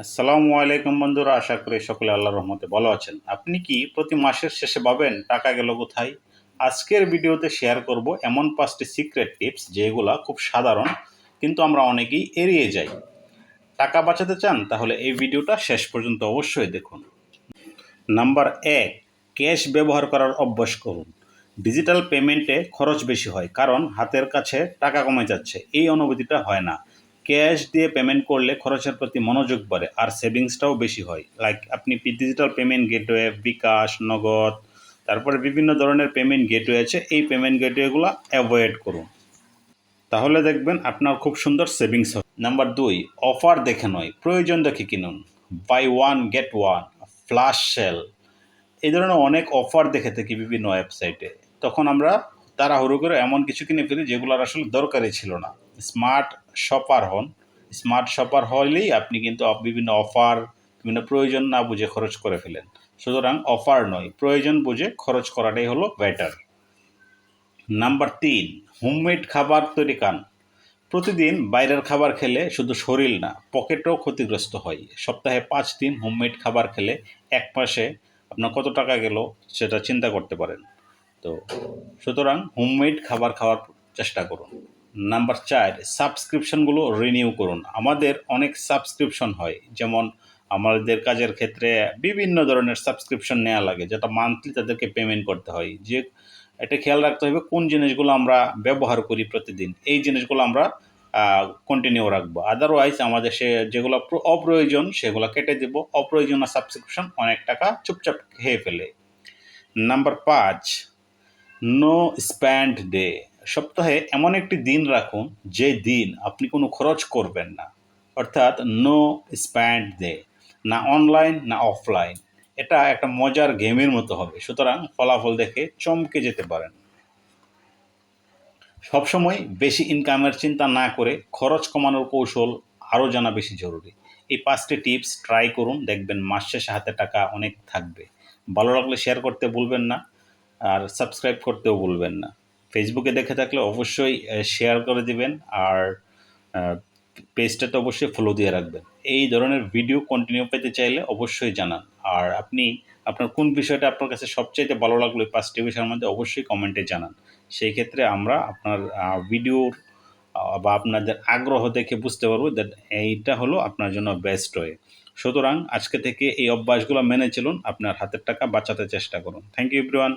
আসসালামু আলাইকুম বন্ধুরা, আশা করি সকলে আল্লাহর রহমতে ভালো আছেন। আপনি কি প্রতি মাসের শেষে ভাবেন টাকা গেল কোথায়? আজকের ভিডিওতে শেয়ার করব এমন 5টি সিক্রেট টিপস যেগুলা খুব সাধারণ, কিন্তু আমরা অনেকেই এড়িয়ে যাই। টাকা বাঁচাতে চান? তাহলে এই ভিডিওটা শেষ পর্যন্ত অবশ্যই দেখুন। নাম্বার 1, ক্যাশ ব্যবহার করার অভ্যাস করুন। ডিজিটাল পেমেন্টে খরচ বেশি হয় কারণ হাতের কাছে টাকা কমে যাচ্ছে, এই অনুভূতিটা হয় না। ক্যাশ দিয়ে পেমেন্ট করলে খরচের প্রতি মনোযোগ বাড়ে আর সেভিংসটাও বেশি হয়। লাইক আপনি ডিজিটাল পেমেন্ট গেটওয়ে, বিকাশ, নগদ, তারপরে বিভিন্ন ধরনের পেমেন্ট গেটওয়ে আছে, এই পেমেন্ট গেটওয়েগুলো অ্যাভয়েড করুন। তাহলে দেখবেন আপনার খুব সুন্দর সেভিংস হবে। নাম্বার 2, অফার দেখে নয়, প্রয়োজন দেখে কিনুন। Buy one get one, flash sale, এই ধরনের অনেক অফার দেখে থাকি বিভিন্ন ওয়েবসাইটে। তখন আমরা তাড়াহুড়ো করে এমন কিছু কিনে ফেলি যেগুলোর আসলে দরকারই ছিল না। স্মার্ট শপার হন। স্মার্ট শপার হলেই আপনি কিন্তু বিভিন্ন অফার, বিভিন্ন প্রয়োজন না বুঝে খরচ করে ফেলেন। সুতরাং অফার নয়, প্রয়োজন বুঝে খরচ করাটাই হলো বেটার। নাম্বার 3, হোমমেড খাবার তৈরি খান। প্রতিদিন বাইরের খাবার খেলে শুধু শরীর না, পকেটও ক্ষতিগ্রস্ত হয়। সপ্তাহে 5 দিন হোমমেড খাবার খেলে এক মাসে আপনার কত টাকা গেল সেটা চিন্তা করতে পারেন। তো সুতরাং হোমমেড খাবার খাওয়ার চেষ্টা করুন। নাম্বার 4, সাবস্ক্রিপশনগুলো রিনিউ করুন। আমাদের অনেক সাবস্ক্রিপশন হয়, যেমন আমাদের কাজের ক্ষেত্রে বিভিন্ন ধরনের সাবস্ক্রিপশন নেওয়া লাগে, যেটা মান্থলি তাদেরকে পেমেন্ট করতে হয়। যে এটা খেয়াল রাখতে হবে কোন জিনিসগুলো আমরা ব্যবহার করি প্রতিদিন, এই জিনিসগুলো আমরা কন্টিনিউ রাখবো। আদারওয়াইজ আমাদের যেগুলো অপ্রয়োজন সেগুলো কেটে দেব। অপ্রয়োজনীয় সাবস্ক্রিপশন অনেক টাকা চুপচাপ খেয়ে ফেলে। Number 5, no spend day. সপ্তাহে এমন একটি দিন রাখুন যে দিন আপনি কোনো খরচ করবেন না, অর্থাৎ নো স্প্যান্ড ডে। না অনলাইন না অফলাইন, এটা একটা মজার গেমের মতো হবে, সুতরাং ফলাফল দেখে চমকে যেতে পারেন। সবসময় বেশি ইনকামের চিন্তা না করে খরচ কমানোর কৌশল আরও জানা বেশি জরুরি। এই 5টি টিপস ট্রাই করুন, দেখবেন মাস শেষে হাতে টাকা অনেক থাকবে। ভালো লাগলে শেয়ার করতে ভুলবেন না, আর সাবস্ক্রাইব করতেও ভুলবেন না। ফেসবুকে দেখে থাকলে অবশ্যই শেয়ার করে দিবেন, আর পেজটাতে অবশ্যই ফলো দিয়ে রাখবেন। এই ধরনের ভিডিও কন্টিনিউ পেতে চাইলে অবশ্যই জানান। আর আপনি আপনার কোন বিষয়টা আপনার কাছে সবচাইতে ভালো লাগলো এই 5টি বিষয়ের মধ্যে অবশ্যই কমেন্টে জানান। সেই ক্ষেত্রে আমরা আপনার ভিডিওর বা আপনাদের আগ্রহ দেখে বুঝতে পারবো দ্যাট এইটা হলো আপনার জন্য বেস্ট ওয়ে। সুতরাং আজকে থেকে এই অভ্যাসগুলো মেনে চলুন, আপনার হাতের টাকা বাঁচাতে চেষ্টা করুন। Thank you everyone.